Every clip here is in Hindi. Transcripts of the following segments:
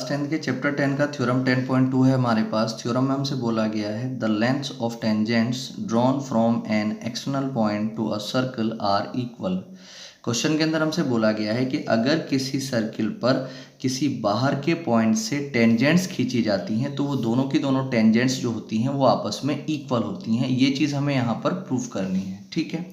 10 के चैप्टर 10 का थ्योरम 10.2 है हमारे पास। थ्योरम में हमसे बोला गया है the lengths of tangents drawn from an external point to a circle are equal. Question के अंदर हमसे बोला गया है कि अगर किसी सर्किल पर किसी बाहर के पॉइंट से टेंजेंट्स खींची जाती हैं तो वो दोनों की दोनों टेंजेंट्स जो होती हैं वो आपस में इक्वल होती हैं। ये चीज़ हमें यहाँ पर प्रूफ करनी है, ठीक है।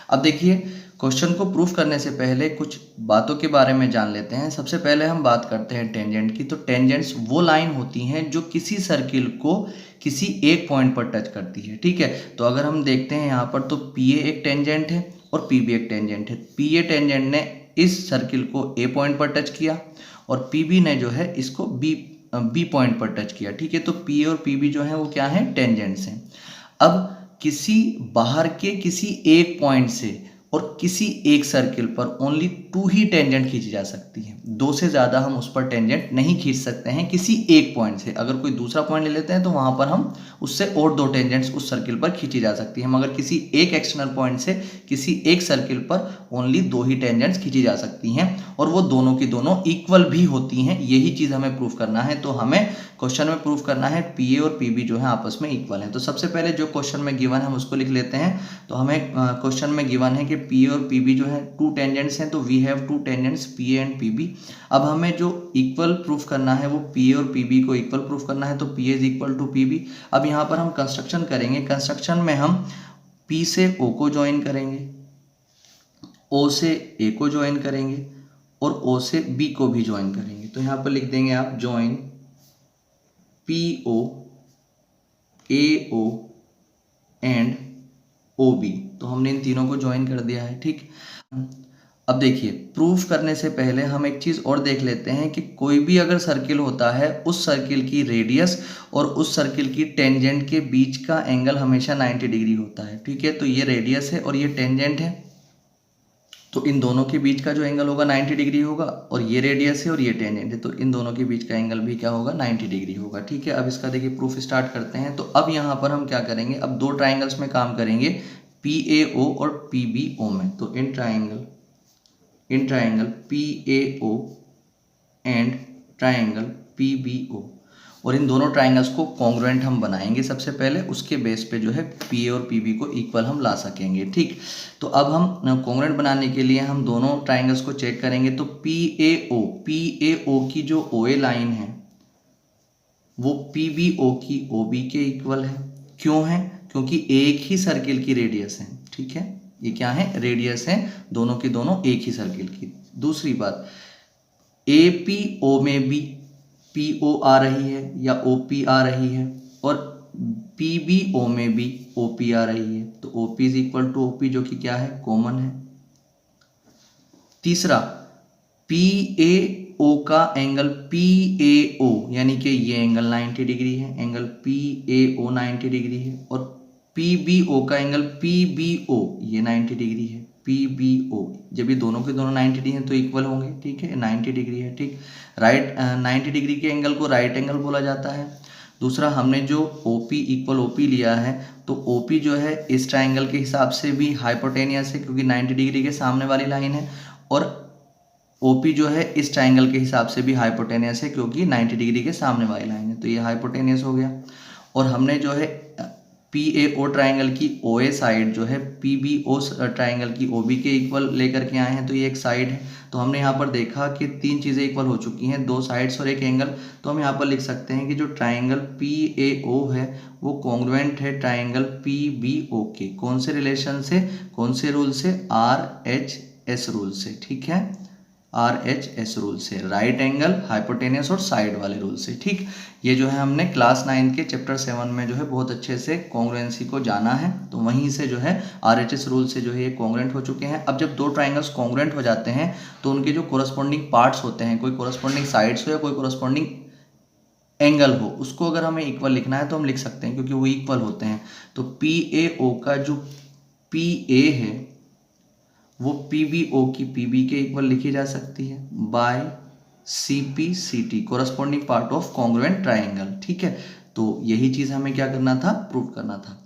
अब देखिए, क्वेश्चन को प्रूफ करने से पहले कुछ बातों के बारे में जान लेते हैं। सबसे पहले हम बात करते हैं टेंजेंट की। तो टेंजेंट्स वो लाइन होती हैं जो किसी सर्किल को किसी एक पॉइंट पर टच करती है, ठीक है। तो अगर हम देखते हैं यहाँ पर, तो पी ए एक टेंजेंट है और पी बी एक टेंजेंट है। पी ए टेंजेंट ने इस सर्किल को ए पॉइंट पर टच किया और पी बी ने जो है इसको बी पॉइंट पर टच किया, ठीक है। तो पी ए और पी बी जो है वो क्या है, टेंजेंट्स हैं। अब किसी बाहर के किसी एक पॉइंट से और किसी एक सर्किल पर ओनली 2 ही टेंजेंट खींची जा सकती है। 2 से ज़्यादा हम उस पर टेंजेंट नहीं खींच सकते हैं किसी एक पॉइंट से। अगर कोई दूसरा पॉइंट ले लेते हैं तो वहाँ पर हम उससे और 2 टेंजेंट्स उस सर्किल पर खींची जा सकती है। मगर किसी एक एक्सटर्नल पॉइंट से किसी एक सर्किल पर ओनली 2 ही टेंजेंट्स खींची जा सकती हैं और वो दोनों की दोनों इक्वल भी होती हैं। यही चीज़ हमें प्रूफ करना है। तो हमें क्वेश्चन में प्रूफ करना है पी ए और पी बी जो है आपस में इक्वल है। तो सबसे पहले जो क्वेश्चन में गिवन है हम उसको लिख लेते हैं। तो हमें क्वेश्चन में गिवन है कि पी ए और पी बी जो है 2 टेंजेंट्स हैं, तो we have 2 tangents P A and P B. अब हमें जो इक्वल प्रूफ करना है वो पी ए और पी बी को इक्वल प्रूफ करना है। तो P A is equal to P B. अब यहाँ पर हम कंस्ट्रक्शन करेंगे। कंस्ट्रक्शन में हम पी से ओ को ज्वाइन करेंगे, ओ से ए को ज्वाइन करेंगे और ओ से बी को भी ज्वाइन करेंगे। तो यहाँ पर लिख देंगे आप join P O A O and O B. तो हमने इन तीनों को ज्वाइन कर दिया है, ठीक। अब देखिए, प्रूफ करने से पहले हम एक चीज़ और देख लेते हैं कि कोई भी अगर सर्किल होता है उस सर्किल की रेडियस और उस सर्किल की टेंजेंट के बीच का एंगल हमेशा 90 डिग्री होता है, ठीक है। तो ये रेडियस है और ये टेंजेंट है, तो इन दोनों के बीच का जो एंगल होगा 90 डिग्री होगा। और ये रेडियस है और ये टेंजेंट है, तो इन दोनों के बीच का एंगल भी क्या होगा, 90 डिग्री होगा, ठीक है। अब इसका देखिए प्रूफ स्टार्ट करते हैं। तो अब यहाँ पर हम क्या करेंगे, अब 2 ट्राइंगल्स में काम करेंगे, पी ए ओ और पी बी ओ में। तो in triangle P A O and triangle P B O, और इन दोनों ट्राइंगल्स को कॉन्ग्रुएंट हम बनाएंगे सबसे पहले। उसके बेस पे जो है पी ए और पी बी को इक्वल हम ला सकेंगे, ठीक। तो अब हम कॉन्ग्रुएंट बनाने के लिए हम दोनों ट्राइंगल्स को चेक करेंगे। तो पी ए ओ की जो ओ ए लाइन है वो पी बी ओ की ओ बी के इक्वल है। क्यों है, क्योंकि एक ही सर्किल की रेडियस है, ठीक है। ये क्या है, रेडियस है दोनों की दोनों एक ही सर्किल की। दूसरी बात, ए पी ओ में भी पी ओ आ रही है या ओ पी आ रही है और पी बी ओ में भी ओ पी आ रही है। तो O P is equal to O P, जो कि क्या है, कॉमन है। तीसरा, पी ए ओ का एंगल पी ए ओ यानी कि ये एंगल 90 डिग्री है, angle P A O 90 degree है। और पी बी ओ का एंगल पी बी ओ ये 90 डिग्री है, पी बी ओ। जब ये दोनों के दोनों 90 डिग्री हैं तो इक्वल होंगे, ठीक है। 90 डिग्री है, ठीक। 90 डिग्री के एंगल को राइट एंगल बोला जाता है। दूसरा, हमने जो O P equal O P लिया है, तो ओ पी जो है इस ट्राइंगल के हिसाब से भी हाइपोटेनियस है क्योंकि 90 डिग्री के सामने वाली लाइन है, और ओ पी जो है इस ट्राइंगल के हिसाब से भी हाइपोटेनियस है क्योंकि 90 डिग्री के सामने वाली लाइन है। तो ये हाइपोटेनियस हो गया। और हमने जो है पी ए ओ ट्राइंगल की ओ ए साइड जो है पी बी ओ ट्राइंगल की ओ बी के इक्वल लेकर के आए हैं, तो ये एक साइड है। तो हमने यहाँ पर देखा कि 3 चीज़ें इक्वल हो चुकी हैं, 2 साइड्स और एक एंगल। तो हम यहाँ पर लिख सकते हैं कि जो ट्राइंगल पी ए ओ है वो कॉन्ग्रुएंट है ट्राइंगल पी बी ओ के। कौन से रिलेशन से, कौन से रूल से, आर एच एस रूल से, ठीक है, आर एच एस रूल से, राइट एंगल, हाइपोटेनियस और साइड वाले रूल से, ठीक। ये जो है हमने क्लास 9 के चैप्टर 7 में जो है बहुत अच्छे से कॉन्ग्रुएंसी को जाना है। तो वहीं से जो है आर एच एस रूल से जो है ये कॉन्ग्रुएंट हो चुके हैं। अब जब 2 ट्राइंगल्स कॉन्ग्रुएंट हो जाते हैं तो उनके जो कोरस्पॉन्डिंग पार्ट्स होते हैं, कोई कोरस्पॉन्डिंग साइड्स हो या कोई कोरस्पॉन्डिंग एंगल हो, उसको अगर हमें इक्वल लिखना है तो हम लिख सकते हैं क्योंकि वो इक्वल होते हैं। तो पी ए ओ का जो पी ए है वो पी बी ओ की पी बी के इक्वल लिखी जा सकती है by C P C T, corresponding part of congruent triangle, ठीक है। तो यही चीज़ हमें क्या करना था, प्रूव करना था।